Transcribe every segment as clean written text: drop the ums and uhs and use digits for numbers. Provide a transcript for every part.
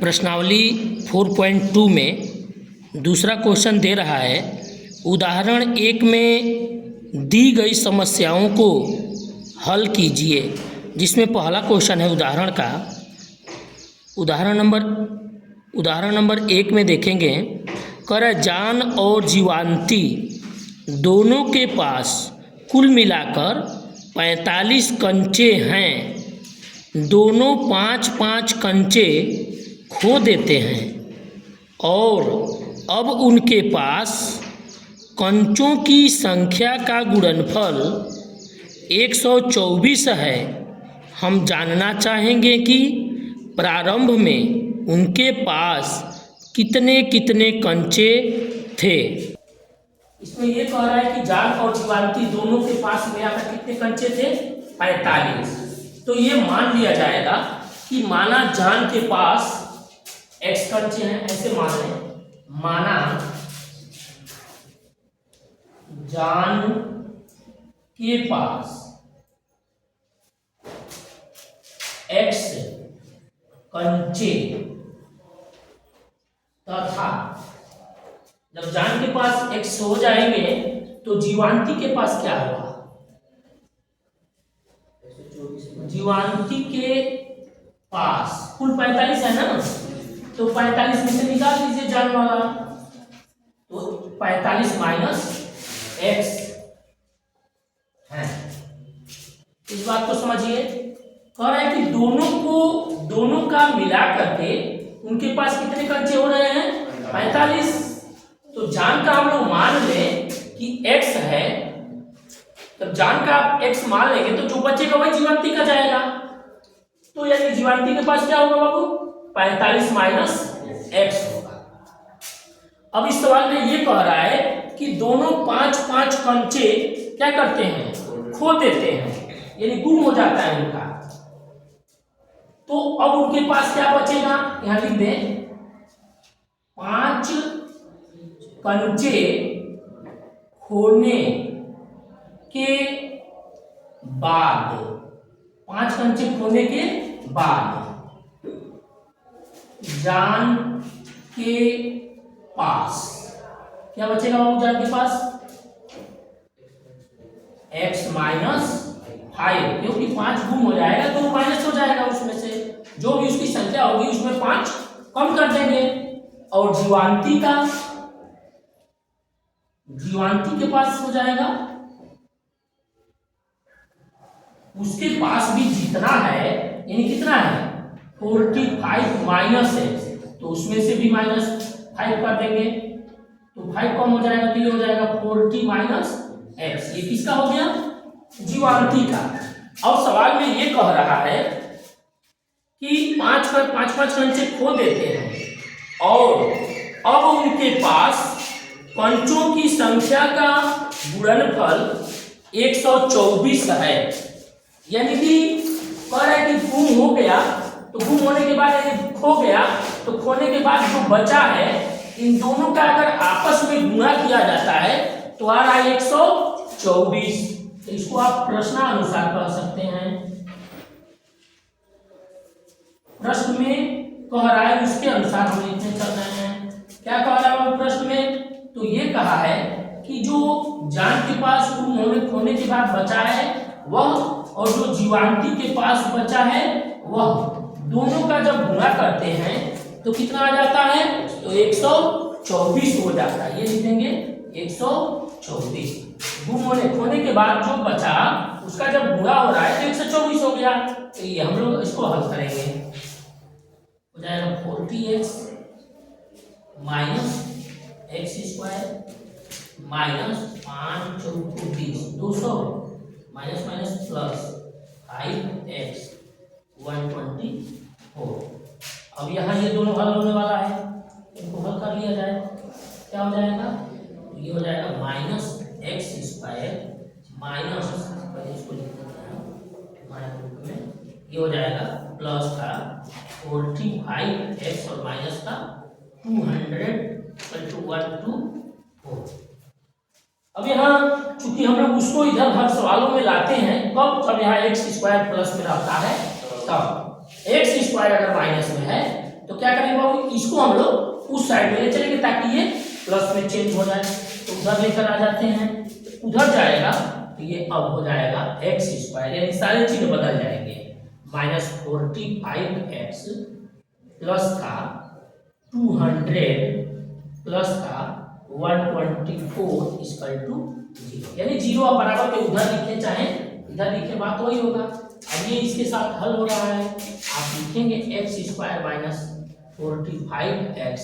प्रश्नावली 4.2 में दूसरा क्वेश्चन दे रहा है। उदाहरण 1 में दी गई समस्याओं को हल कीजिए, जिसमें पहला क्वेश्चन है उदाहरण का। उदाहरण नंबर 1 में देखेंगे, जान और जीवांती दोनों के पास कुल मिलाकर 45 कंचे हैं। दोनों 5-5 कंचे खो देते हैं और अब उनके पास कंचों की संख्या का गुणनफल 124 है। हम जानना चाहेंगे कि प्रारंभ में उनके पास कितने कितने कंचे थे। इसमें यह कह रहा है कि जान और जीवांती दोनों के पास मिलाकर कितने कंचे थे? 45। तो ये मान लिया जाएगा कि माना जान के पास x कंचे हैं, ऐसे मान लें। माना जान के पास x कंचे तथा जब जान के पास x हो जाएंगे तो जीवांती के पास क्या होगा? जीवांती के पास कुल 45 है ना, तो 45 में से निकाल लीजिए जान वाला, तो 45 माइनस x है। इस बात को समझिए। कह रहा है कि दोनों का मिला करके उनके पास कितने कंचे हो रहे हैं? 45। तो जान का हम लोग मान लें कि x है, तब जान का आप x मान लेंगे तो जो बचेगा वही जीवांती का जाएगा। तो यानी जीवांती के पास क्या होगा बाबू? 45 माइनस x होगा। अब इस सवाल में ये कह रहा है कि दोनों 5-5 कंचे क्या करते हैं? खो देते हैं, यानी गुम हो जाता है उनका। तो अब उनके पास क्या बचेगा? यहां लिख दें 5 कंचे खोने के बाद, 5 कंचे खोने के बाद जान के पास क्या बचेगा बाबू? जान के पास x माइनस 5, क्योंकि 5 गुम हो जाएगा तो माइनस हो जाएगा, उसमें से जो भी उसकी संख्या होगी उसमें 5 कम कर देंगे। और जीवांती के पास हो जाएगा, उसके पास भी जितना है, यानी कितना है? 45 माइनस x, तो उसमें से भी माइनस 5 कर देंगे, तो 5 कम हो जाएगा तो ये हो जाएगा 40 माइनस x। ये किसका हो गया? जीवांती का। अब सवाल में ये कह रहा है कि 5-5 कंचे खो देते हैं और अब उनके पास कंचों की संख्या का गुणनफल 124 है। यानी कि कह रहा है कि गुम हो गया, तो गुम होने के बाद यदि खो गया तो खोने के बाद जो बचा है, इन दोनों का अगर आपस में गुणा किया जाता है तो आ रहा है 124। तो इसको आप प्रश्नानुसार कह सकते हैं। प्रश्न में कह रहा है उसके अनुसार हम लिखने चल रहे हैं। क्या कह रहा है प्रश्न में? तो ये कहा है कि जो जान के पास खोने के बाद बचा है वह, और जो जीवांती के पास बचा है वह, दोनों का जब गुणा करते हैं तो कितना आ जाता है? तो 124 हो जाता है। ये लिखेंगे 124। खोने के बाद जो बचा उसका जब गुणा हो रहा है तो 124 हो गया। तो ये हम लोग इसको हल करेंगे, हो जाएगा 40x माइनस x² माइनस 5 चौको 20, 200 माइनस माइनस प्लस 5x 124। अब यहाँ ये दोनों हल होने वाला है, इनको हल कर लिया जाए। क्या हो जाएगा? ये हो जाएगा माइनस x² माइनस, इसको लिख देते हैं, ये हो जाएगा प्लस का 45x और माइनस का 200 अब यहाँ चूंकि हम लोग उसको इधर हर सवालों में लाते हैं कब? जब यहाँ x² प्लस में रहता है तब। x² अगर माइनस में है तो क्या करेंगे बाबू, इसको हम लोग उस साइड में ले चलेंगे ताकि ये प्लस में चेंज हो जाए। तो उधर लेकर आ जाते हैं, उधर जाएगा तो ये अब हो जाएगा एक्स स्क्वायर, यानी सारी चीजें बदल जाएंगे। माइनस 45x प्लस का 200 प्लस का 124 इक्वल टू 0, यानी 0 आप बराबर के उधर लिखे चाहे इधर लिखे, बात वही होगा। अब ये इसके साथ हल हो रहा है, आप लिखेंगे एक्स स्क्वायर माइनस 45x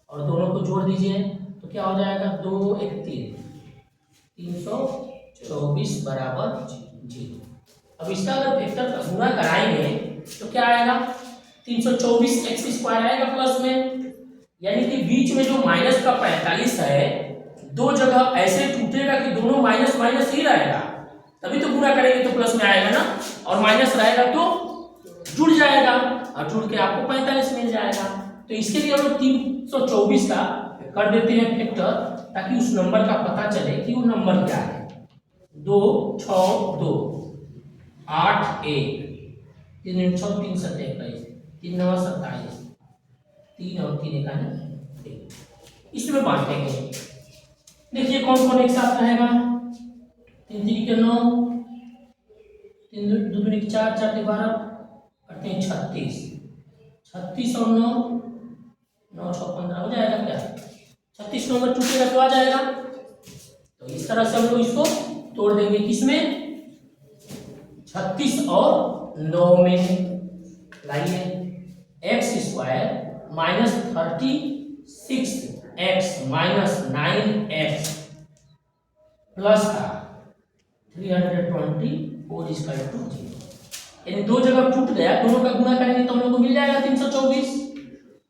और दोनों को जोड़ दीजिए तो क्या हो जाएगा, 2 1 324 बराबर 0। अब इसका अगर वेक्टर का गुणा कराएंगे तो क्या आएगा, 324x स्क्वायर आएगा प्लस में, यानी कि बीच में जो माइनस का 45 है दो जगह ऐसे टूटेगा कि दोनों माइनस माइनस ही रहेगा, तभी तो गुणा करेंगे तो प्लस में आएगा ना, और माइनस रहेगा तो जुड़ जाएगा और जुड़ के आपको 45 मिल जाएगा। तो इसके लिए हम लोग 324 का कर देते हैं फैक्टर, ताकि उस नंबर का पता चले कि वो नंबर क्या है। 2 6 2 8 1 3 6 3 7 21 3 9 27 3 और 3 1, इसमें बांटेंगे। देखिए कौन कौन एक साथ रहेगा, 3 3 के 9, 3 2 2 4 4 के 12 करते हैं 36, 36 और 9 9 6 15 हो जाएगा क्या, 36 नंबर टूटेगा तो आ जाएगा। तो इस तरह से हम लोग इसको तोड़ देंगे, किसमें, 36 और 9 में। लाइए x square minus 36x minus 9x plus का 324 इक्वल टू 0, यानी दो जगह टूट गया, दोनों का गुणा करेंगे तो हम लोग को मिल जाएगा 324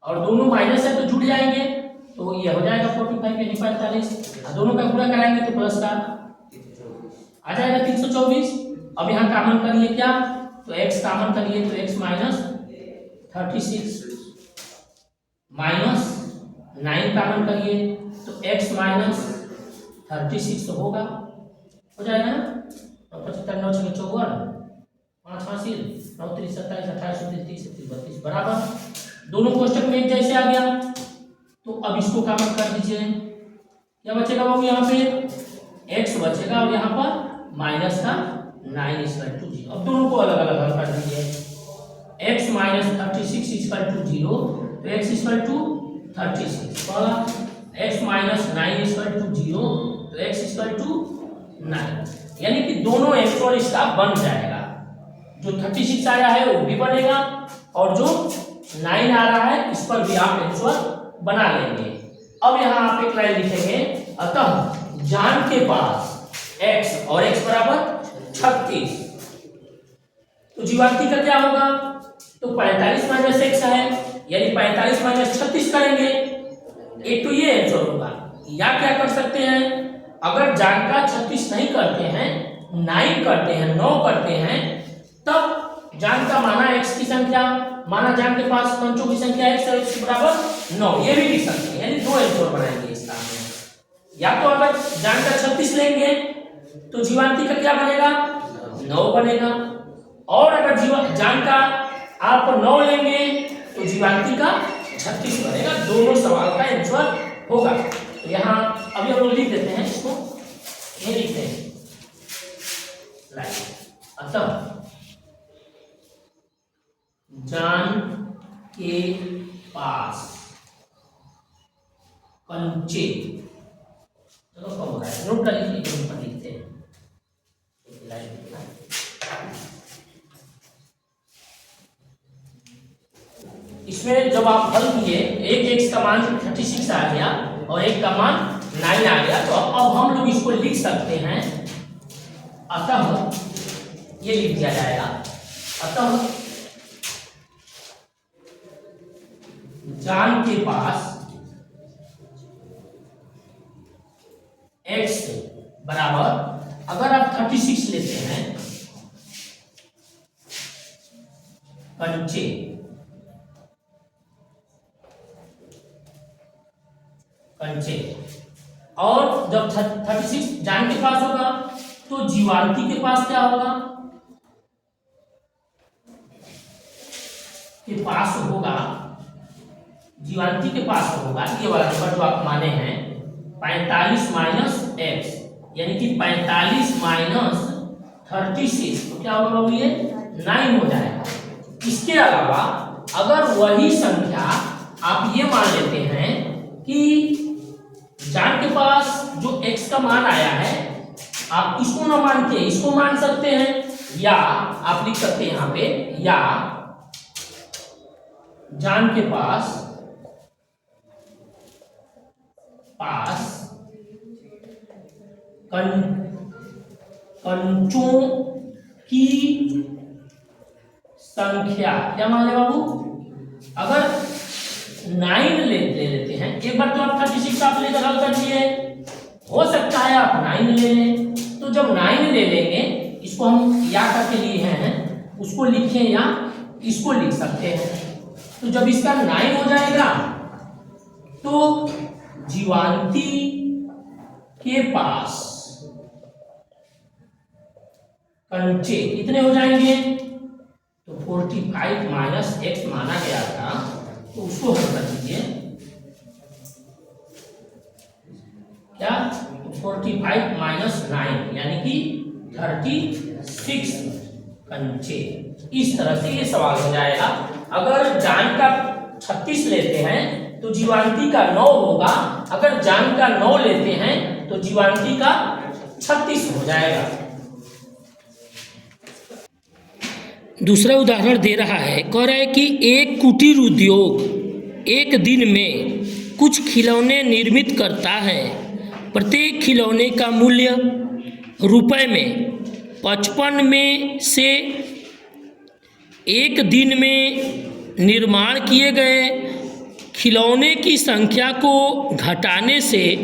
और दोनों माइनस है तो जुड़ जाएंगे तो ये हो जाएगा 45 यानी 45, और दोनों का गुणा कराएंगे तो प्लस का आ जाएगा 324। अब यहाँ कॉमन करिए क्या, तो x कॉमन करिए तो x माइनस 36 माइनस 9 कॉमन करिए तो x माइनस 36 तो होगा, हो जाएगा ना। 75 9 6 54 5 हासिल 9 3 27 28 29 30 32 बराबर, दोनों कोष्टक में एक जैसे आ गया। तो अब इसको कॉमन कर दीजिए, क्या बचेगा बाबू, यहाँ पे x बचेगा और यहाँ पर माइनस का 9 इक्वल टू 0। अब दोनों को अलग अलग हल कर दीजिए, x माइनस 36 इक्वल टू 0 तो x इक्वल टू 36 वाला, x माइनस 9 इक्वल टू 0 तो x इक्वल टू 9, यानी कि दोनों आंसर इसका बन जाएगा। जो 36 आया है वो भी बनेगा और जो 9 आ रहा है इस पर भी आप आंसर बना लेंगे। अब यहाँ आप एक लाइन लिखेंगे, अतः जान के पास x और x बराबर 36, तो जीवांती का क्या होगा, तो 45 माइनस x है, यानी 45 माइनस 36 करेंगे, एक तो ये आंसर होगा। या क्या कर सकते हैं, अगर जान का 36 नहीं करते हैं, 9 करते हैं, 9 करते हैं, तब जान का माना x की संख्या, माना जान के पास पंचों की संख्या x और x बराबर 9, ये भी लिख सकते हैं, यानी दो आंसर बनाएंगे इसका में। या तो अगर जान का 36 लेंगे तो जीवांती का क्या बनेगा, 9 बनेगा, और अगर जान का आप 9 लेंगे तो जीवांती का 36 बनेगा, दोनों सवाल का आंसर होगा। तो यहाँ अभी हम लोग लिख देते हैं इसको, ये लिखते हैं अतः जान के पास कंचे, चलो कम हो रहा है, नोट कर लीजिए, पर लिखते हैं इसमें जब आप हल किए, एक x का मान 36 आ गया और एक का मान 9 आ गया, तो अब हम लोग इसको लिख सकते हैं, अतः ये लिख दिया जाएगा, अतः जान के पास x बराबर, अगर आप 36 लेते हैं कंचे, कंचे, और जब 36 जान के पास होगा तो जीवांती के पास क्या होगा, के पास होगा जीवांती के पास होगा ये वाला नंबर जो आप माने हैं 45 माइनस एक्स, यानी कि 45 माइनस 36, तो क्या होगा बाबू ये 9 हो जाएगा। इसके अलावा अगर वही संख्या आप ये मान लेते हैं कि जान के पास जो x का मान आया है आप इसको ना मान के इसको मान सकते हैं, या आप लिख सकते हैं यहाँ पे, या जान के पास कंचों की संख्या क्या मान ले बाबू, अगर 9 ले लेते हैं, एक बार तो आप 36 आप लेकर हल कर लिए, हो सकता है आप 9 ले लें, तो जब 9 ले लेंगे इसको हम या करके लिए हैं उसको लिखें या इसको लिख सकते हैं। तो जब इसका 9 हो जाएगा तो जीवांती के पास कंचे कितने हो जाएंगे, तो 45 माइनस एक्स माना गया था तो उसको हल कर दीजिए, क्या 45 माइनस 9 यानी कि 36 कंचे। इस तरह से ये सवाल हो जाएगा। अगर जान का 36 लेते हैं तो जीवांती का 9 होगा, अगर जान का 9 लेते हैं तो जीवांती का 36 हो जाएगा। दूसरा उदाहरण दे रहा है, कह रहा है कि एक कुटीर उद्योग एक दिन में कुछ खिलौने निर्मित करता है। प्रत्येक खिलौने का मूल्य रुपए में 55 में से एक दिन में निर्माण किए गए खिलौने की संख्या को घटाने से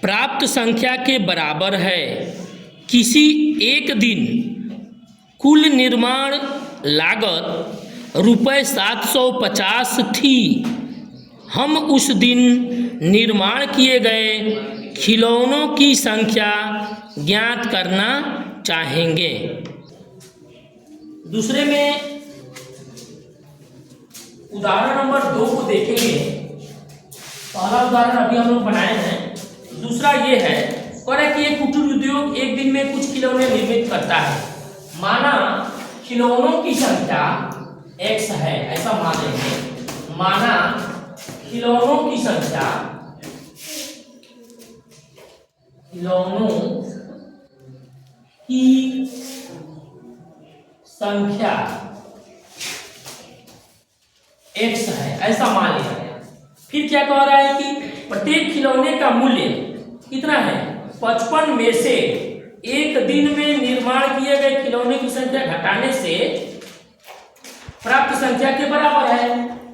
प्राप्त संख्या के बराबर है। किसी एक दिन कुल निर्माण लागत रुपए 750 थी। हम उस दिन निर्माण किए गए खिलौनों की संख्या ज्ञात करना चाहेंगे। दूसरे में उदाहरण नंबर 2 को देखेंगे। पहला उदाहरण अभी हम लोग बनाए हैं, दूसरा ये है कि एक कुटीर उद्योग एक दिन में कुछ खिलौने निर्मित करता है। माना खिलौनों की संख्या x है, ऐसा मान लेंगे। माना खिलौनों की संख्या x है, ऐसा मान लिया गया। फिर क्या कह रहा है कि प्रत्येक खिलौने का मूल्य कितना है, 55 में से एक दिन में निर्माण किए गए खिलौने की संख्या घटाने से प्राप्त संख्या के बराबर है।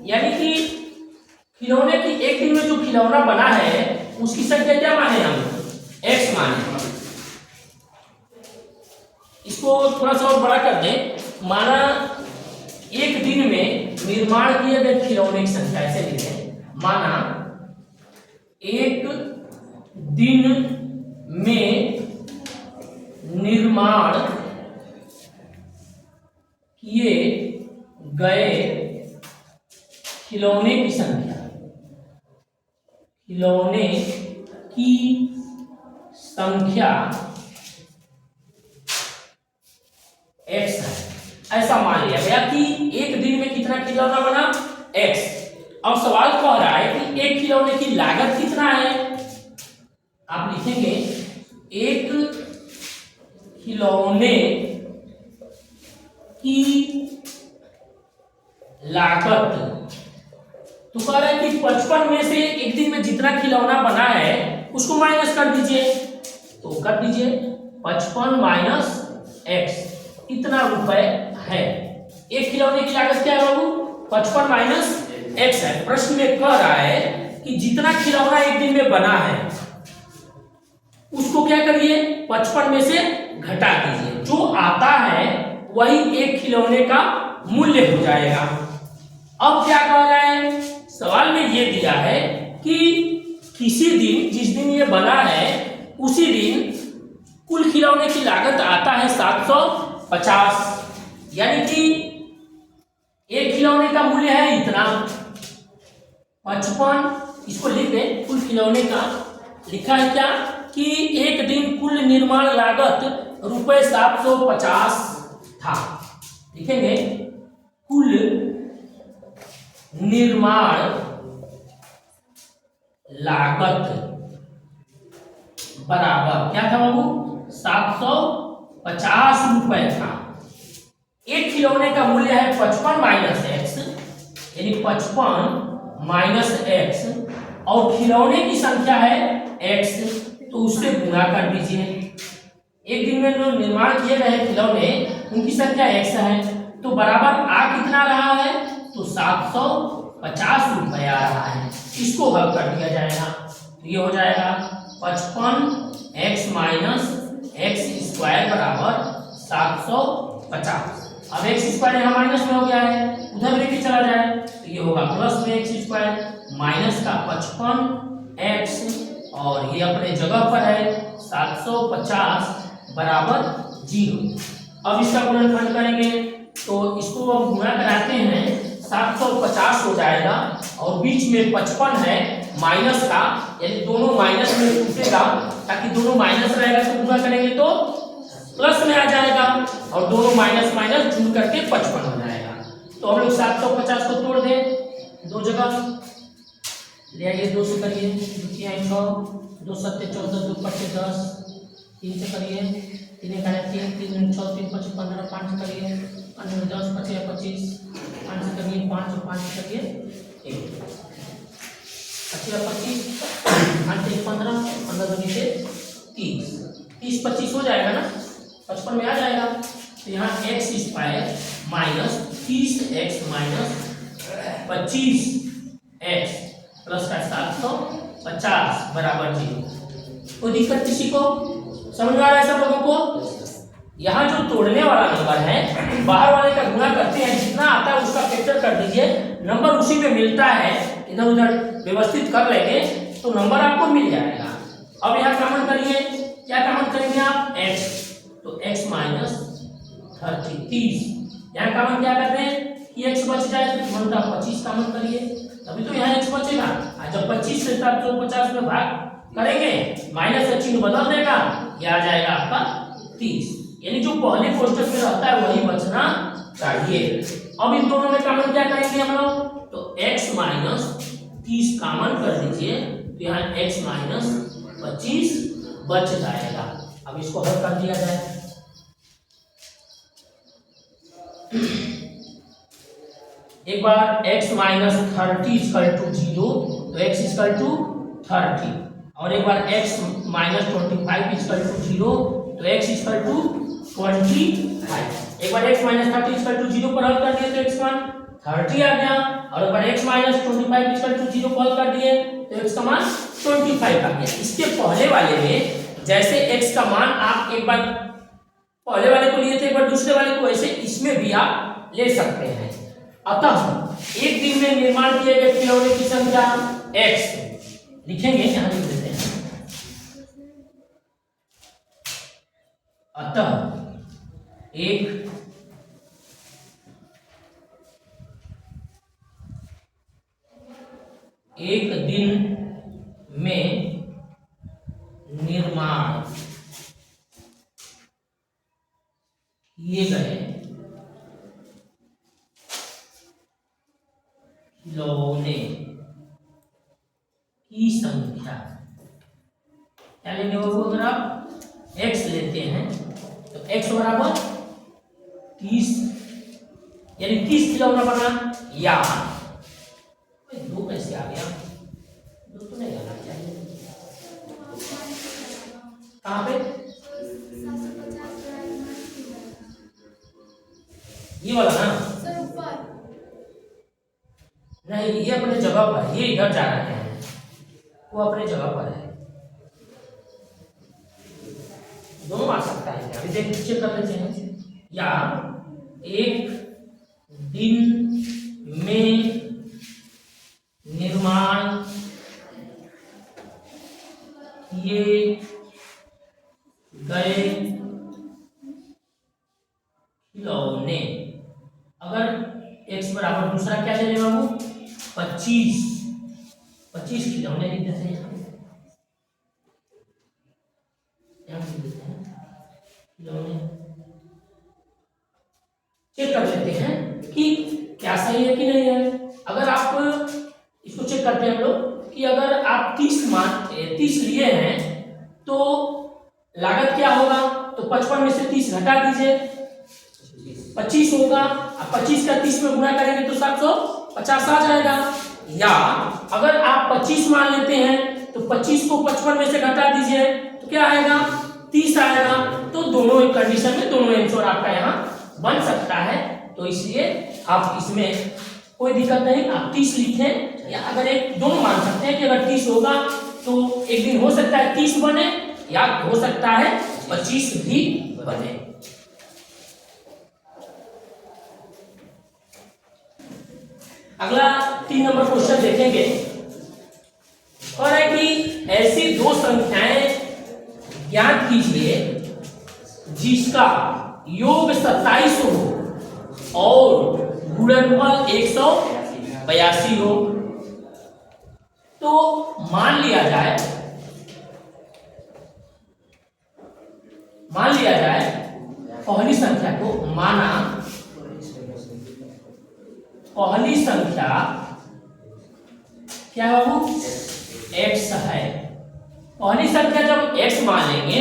यानी कि खिलौने की एक दिन में जो खिलौना बना है उसकी संख्या क्या माने हम, x माने। इसको थोड़ा सा और बड़ा कर दें। माना एक दिन में निर्माण किए गए खिलौने की संख्या ऐसे लिखें, माना एक दिन में निर्माण किए गए खिलौने की संख्या x है, ऐसा मान लिया गया कि एक दिन में कितना खिलौना बना, x। अब सवाल कह रहा है कि एक खिलौने की लागत कितना है। आप लिखेंगे एक खिलौने की लागत, तो कह रहा है कि 55 में से एक दिन में जितना खिलौना बना है उसको माइनस कर दीजिए, तो कर दीजिए 55 माइनस x, इतना रुपए है। एक खिलौने की लागत क्या है बाबू, 55 माइनस x है। प्रश्न में कह रहा है कि जितना खिलौना एक दिन में बना है उसको क्या करिए, 55 में से घटा दीजिए, जो आता है वही एक खिलौने का मूल्य हो जाएगा। अब क्या कह रहा है, सवाल में ये दिया है कि किसी दिन, जिस दिन ये बना है उसी दिन कुल खिलौने की लागत आता है 750, यानी कि एक खिलौने का मूल्य है इतना 55। इसको लिख दे, कुल खिलौने का लिखा है क्या कि एक दिन कुल निर्माण लागत रुपए 750 था। लिखेंगे कुल निर्माण लागत बराबर क्या था बाबू, 750 रुपए था। एक खिलौने का मूल्य है 55 माइनस एक्स, यानी 55 माइनस एक्स, और खिलौने की संख्या है एक्स, तो उससे गुणा कर दीजिए। एक दिन में जो निर्माण किए गए खिलौने उनकी संख्या एक्स है, तो बराबर आ कितना रहा है, तो 750 रुपए आ रहा है। इसको हल कर दिया जाएगा, तो ये हो जाएगा 55 एक्स माइनस एक्स स्क्वायर बराबर 750। अब एक्स स्क्वायर यहाँ माइनस में हो गया है, उधर लेके चला जाए तो ये होगा प्लस में एक्स स्क्वायर माइनस का 55 एक्स, और ये अपने जगह पर है 750 बराबर 0। अब इसका गुणनफल करेंगे तो इसको हम गुणा कराते हैं, 750 हो जाएगा और बीच में 55 है माइनस का, यानी दोनों माइनस में टूटेगा, ताकि दोनों माइनस रहेगा तो गुणा करेंगे तो प्लस में आ जाएगा, और दोनों माइनस माइनस जुड़ करके 55 हो जाएगा। तो हम लोग 750 को तोड़ दें दो जगह, ले आइए 2 से करिए, 2 2 7 14 2 5 10, 3 से करिए, 3 का 3 3 6 3 5 15, 5 से करिए 15 10 25 25, 5 से करिए 5 और 5 से करिए 1 25 25, 5 से 15 15 2 से 30 30 25 हो जाएगा ना, 55 में आ जाएगा। तो यहाँ x square minus 30x minus 25x plus का 750 बराबर 0। कोई दिक्कत किसी को, समझ में आ रहा है सब लोगों को? यहाँ जो तोड़ने वाला नंबर है, बाहर वाले का गुणा करते हैं, जितना आता है उसका फैक्टर कर दीजिए, नंबर उसी में मिलता है, इधर उधर व्यवस्थित कर लेंगे तो नंबर आपको मिल जाएगा। अब यहाँ कॉमन करिए, क्या कॉमन करेंगे आप, x, तो x माइनस 30, यहाँ कॉमन क्या करते हैं कि x बच जाए तो घंटा 25 कॉमन करिए, तभी तो यहाँ x बचेगा। और जब 25 से 750 में भाग करेंगे, माइनस का चिन्ह बदल देगा, ये आ जाएगा आपका 30, यानी जो पहले कोष्टक में रहता है वही बचना चाहिए। अब इन दोनों में कॉमन क्या करेंगे हम लोग, तो x माइनस 30 कॉमन कर दीजिए, तो यहाँ x माइनस 25 बच जाएगा। अब इसको हल कर दिया जाए, एक बार x माइनस 30 इक्वल टू 0, तो x इक्वल टू 30, और एक बार x माइनस 25 इक्वल टू 0, तो x इक्वल टू 25। एक बार x माइनस 30 इक्वल टू 0 पर हल कर दिए तो x मान 30 आ गया, और एक बार x माइनस 25 इक्वल टू 0 को हल कर दिए तो x का मान 25 आ गया। इसके पहले वाले में जैसे x का मान आप एक बार पहले वाले को लिए थे, एक बार दूसरे वाले को, वैसे इसमें भी आप ले सकते हैं। अतः एक दिन में निर्माण किए गए खिलौने की संख्या x लिखेंगे, यहां लिख देते हैं। अतः एक दिन में निर्माण किए गए खिलौने की संख्या, क्या लेंगे बाबू, अगर आप x लेते हैं तो x बराबर 30, यानी 30 खिलौना बना, या 2 कैसे आ गया, 2 तो नहीं आना चाहिए, कहाँ पे, ये वाला ना, नहीं ये अपने जगह पर, ये इधर जा रहे हैं, वो अपने जगह पर है, दोनों आ सकता है। अभी देख चेक कर लेते हैं, या एक दिन में निर्माण किए गए खिलौने, अगर x बराबर बराबर दूसरा क्या ले लेगा वो 25 खिलौने लिख देते हैं यहाँ लिख देते हैं खिलौने। चेक कर लेते हैं कि क्या सही है कि नहीं है। अगर आप इसको चेक करते हैं हम लोग कि अगर आप 30 लिए हैं तो लागत क्या होगा, तो 55 में से 30 घटा दीजिए 25 होगा। अब 25 का 30 में गुणा करेंगे तो 750 आ जाएगा। या अगर आप 25 मान लेते हैं तो 25 को 55 में से घटा दीजिए तो क्या आएगा 30 आएगा। तो दोनों एक कंडीशन में दोनों आंसर आपका यहाँ बन सकता है। तो इसलिए आप इसमें कोई दिक्कत नहीं, आप 30 लिखें या अगर एक दोनों मान सकते हैं कि अगर 30 होगा तो एक दिन हो सकता है 30 बने या हो सकता है 25 भी बने। अगला 3 नंबर क्वेश्चन देखेंगे और है कि ऐसी दो संख्याएं ज्ञात कीजिए जिसका योग 27 हो और गुणनफल 182 हो। तो मान लिया जाए पहली संख्या को माना पहली संख्या क्या है वो x है। पहली संख्या जब x मान लेंगे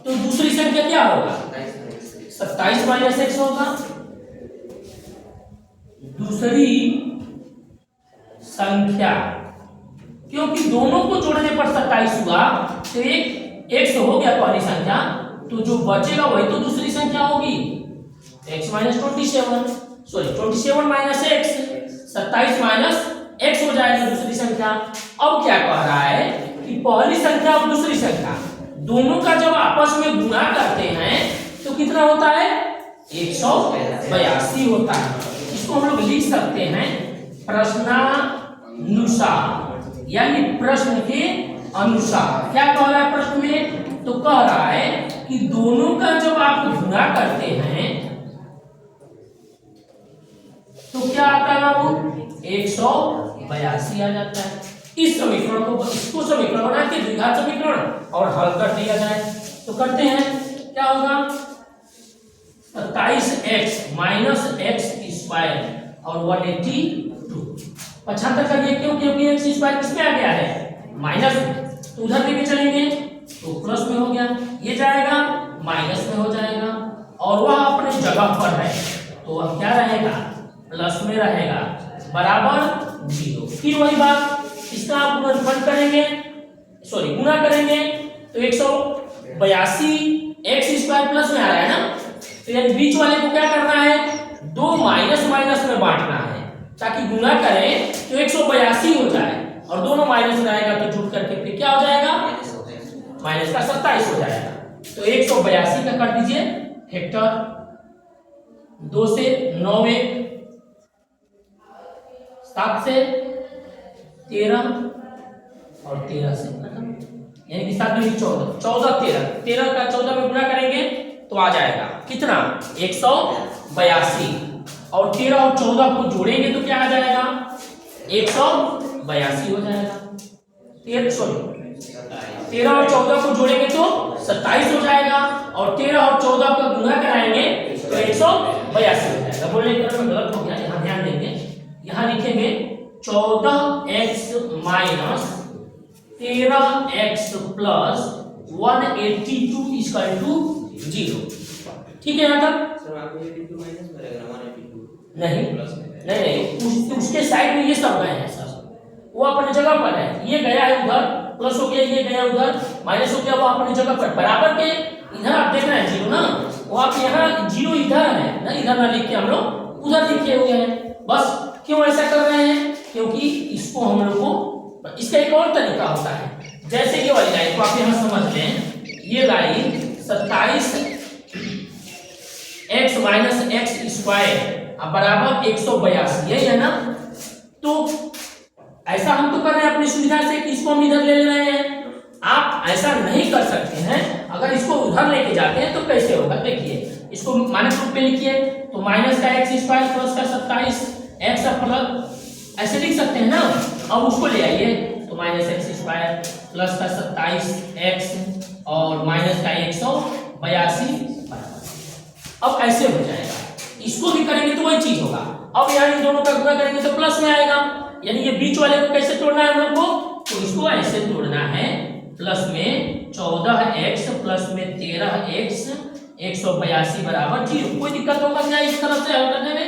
तो दूसरी संख्या क्या होगा 27 माइनस x होगा। दूसरी संख्या क्योंकि दोनों को जोड़ने पर 27 हुआ तो एक x हो गया पहली संख्या, तो जो बचेगा वही तो दूसरी संख्या होगी x minus 27 minus x 27 minus x हो जाएगा दूसरी संख्या। अब क्या कह रहा है कि पहली संख्या और दूसरी संख्या दोनों का जब आपस में गुणा करते हैं तो कितना होता है 182 होता है। इसको हम लोग लिख सकते हैं प्रश्नानुसार यानी प्रश्न के अनुसार। क्या कह रहा है प्रश्न में, तो कह रहा है कि दोनों का जब आप गुणा करते हैं तो क्या आता है बाबू 182 आ जाता है। इस समीकरण को इसको समीकरण बना के द्विघात समीकरण और हल कर दिया जाए तो करते हैं क्या होगा 27x माइनस एक्स स्क्वायर और 182 75 करिए क्यों, क्योंकि एक्स स्क्वायर किसमें आ गया है माइनस में, तो उधर लेके चलेंगे तो प्लस में हो गया, ये जाएगा माइनस में हो जाएगा और वह अपने जगह पर है तो वह क्या रहेगा प्लस में रहेगा बराबर 0। फिर वही बात इसका आप गुणनफल करेंगे गुणा करेंगे तो 182 एक्स स्क्वायर प्लस में आ रहा है ना, तो यानी बीच वाले को क्या करना है दो माइनस माइनस में बांटना है ताकि गुणा करें तो 182 हो जाए और दोनों माइनस में आएगा तो जुड़ करके फिर क्या हो जाएगा माइनस का 27 हो जाएगा। तो 182 का कर दीजिए फैक्टर 2 से 9 7 से 13 और 13 से यानी कि 7 में 14 13 का 14 में गुणा करेंगे तो आ जाएगा कितना 182 और 13 और 14 को जोड़ेंगे तो क्या आ जाएगा 182 हो जाएगा। 13 और 14 को जोड़ेंगे तो 27 हो जाएगा और 13 और 14 का गुणा कराएंगे तो 182 हो जाएगा। बोलने के क्रम में गलत हो गया, यहाँ ध्यान देंगे, यहाँ लिखेंगे 14x minus 13x plus 182 equal to 0। ठीक है यहाँ तक नहीं उसके साइड में ये सब गए हैं सब, वो अपनी जगह पर है, ये गया है उधर प्लस हो गया, ये गया उधर माइनस हो गया, वो अपनी जगह पर बराबर के इधर आप देख रहे हैं 0 ना, वो आप यहाँ 0 इधर है ना, इधर ना लिख के हम लोग उधर लिखे हुए हैं। बस क्यों ऐसा कर रहे हैं, क्योंकि इसको हम लोग को इसका एक और तरीका होता है, जैसे ये वाली लाइन को आप यहाँ समझ लें, ये line 27 x minus x square बराबर 182 यही है ना। तो ऐसा हम तो कर रहे हैं अपनी सुविधा से कि इसको हम इधर ले रहे हैं, आप ऐसा नहीं कर सकते हैं। अगर इसको उधर लेके जाते हैं तो कैसे होगा, देखिए इसको माइनस रूप में लिखिए तो माइनस का एक्स स्क्वायर प्लस का 27 एक्स प्लस ऐसे लिख सकते हैं ना। अब उसको ले आइए तो माइनस एक्स स्क्वायर प्लस का 27x और माइनस का 182। अब ऐसे हो जाएगा, इसको भी करेंगे तो वही चीज होगा। अब यहाँ इन दोनों का गुणा करेंगे तो प्लस में आएगा, यानी ये बीच वाले को कैसे तोड़ना है हम लोग को, तो इसको ऐसे तोड़ना है, प्लस में 14x प्लस में 13x 182 बराबर 0। कोई दिक्कत होगा क्या इस तरफ से हल करने में?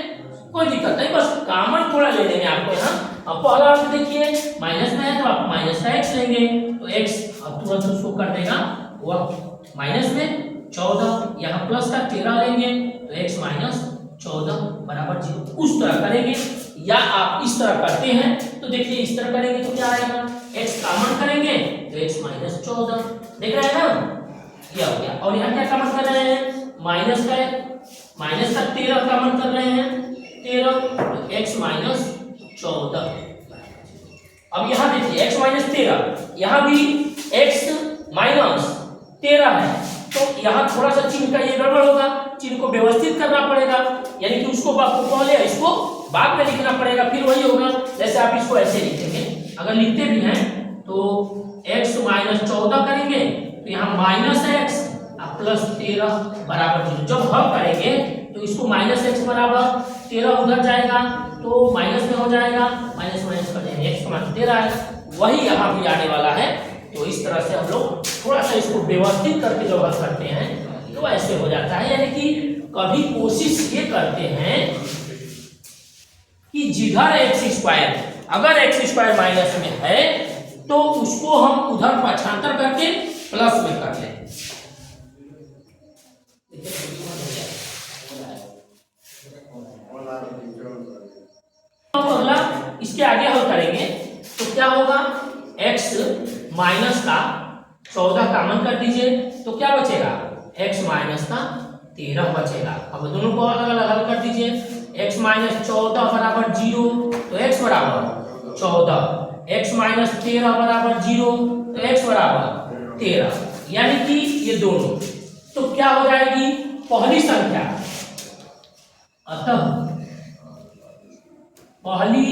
कोई दिक्कत नहीं, बस कॉमन थोड़ा ले लेंगे आपको यहाँ। अब पहला अंक देखिए माइनस में है तो आप माइनस का x लेंगे, तो x अब तुरंत उसको कर देगा वह माइनस में 14, यहाँ प्लस का 13 लेंगे तो x माइनस 14 बराबर 0। उस तरह करेंगे, या आप इस तरह करते हैं तो देखिए इस तरह करेंगे तो क्या आएगा, x कॉमन करेंगे तो x माइनस 14, देख रहे हैं ना, क्या हो गया। और यहाँ क्या कॉमन कर रहे हैं, माइनस का 13 कॉमन कर रहे हैं, 13 तो x माइनस 14। अब यहाँ देखिए x माइनस 13, यहाँ भी x माइनस 13 है, तो यहाँ थोड़ा सा चिन्ह का ये गड़बड़ होगा, चिन्ह को व्यवस्थित करना पड़ेगा, यानी कि उसको पहले इसको बाद में लिखना पड़ेगा, फिर वही होगा। जैसे आप इसको ऐसे लिखेंगे, अगर लिखते भी हैं तो x माइनस 14 करेंगे तो यहाँ माइनस x प्लस 13 बराबर 0। जब हल करेंगे तो इसको माइनस x बराबर 13 उधर जाएगा तो माइनस में हो जाएगा, माइनस माइनस कर देंगे, x माइनस 13 है, वही यहाँ भी आने वाला है। तो इस तरह से हम लोग थोड़ा सा इसको व्यवस्थित करके जब हल करते हैं तो ऐसे हो जाता है। यानी कि कभी कोशिश ये करते हैं कि जिधर एक्स स्क्वायर, अगर एक्स स्क्वायर माइनस में है तो उसको हम उधर पक्षांतर करके प्लस में कर लें। अगला इसके आगे हल करेंगे तो क्या होगा, x माइनस का 14 कॉमन कर दीजिए तो क्या बचेगा, x माइनस का 13 बचेगा। अब दोनों को अलग अलग हल कर दीजिए, x माइनस 14 बराबर 0 तो x बराबर 14, x माइनस 13 बराबर 0 तो x बराबर 13, यानी कि ये दोनों तो क्या हो जाएगी पहली संख्या। अतः पहली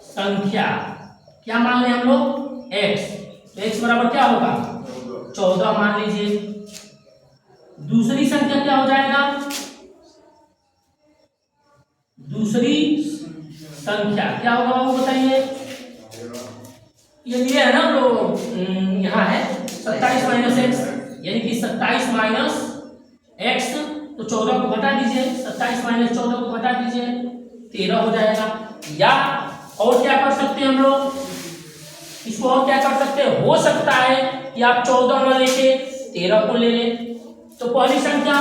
संख्या क्या मान लें हम लोग, x, तो x बराबर क्या होगा 14 मान लीजिए। दूसरी संख्या क्या हो जाएगा, दूसरी संख्या क्या होगा वो बताइए, ये है ना तो यहाँ है 27 माइनस एक्स, यानी कि 27 माइनस एक्स, तो 14 को घटा दीजिए, 27 माइनस 14 को घटा दीजिए 13 हो जाएगा। या और क्या कर सकते हैं हम लोग, इसको और क्या कर सकते हैं, हो सकता है कि आप 14 न लेके 13 को ले लें। तो पहली संख्या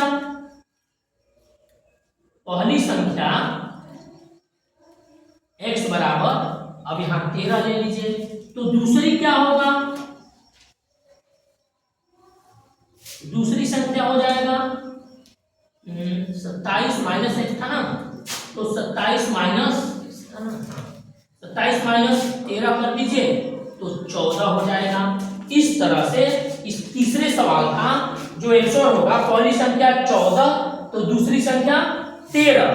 x बराबर, अब यहां 13 ले लीजिए, तो दूसरी क्या होगा, दूसरी संख्या हो जाएगा 27 माइनस एक्स था ना, तो 27 माइनस 13 कर दीजिए तो 14 हो जाएगा। इस तरह से इस तीसरे सवाल का जो आंसर होगा, पहली संख्या 14 तो दूसरी संख्या 13,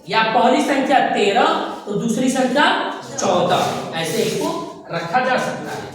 या पहली संख्या 13 तो दूसरी संख्या 14, ऐसे इसको रखा जा सकता है।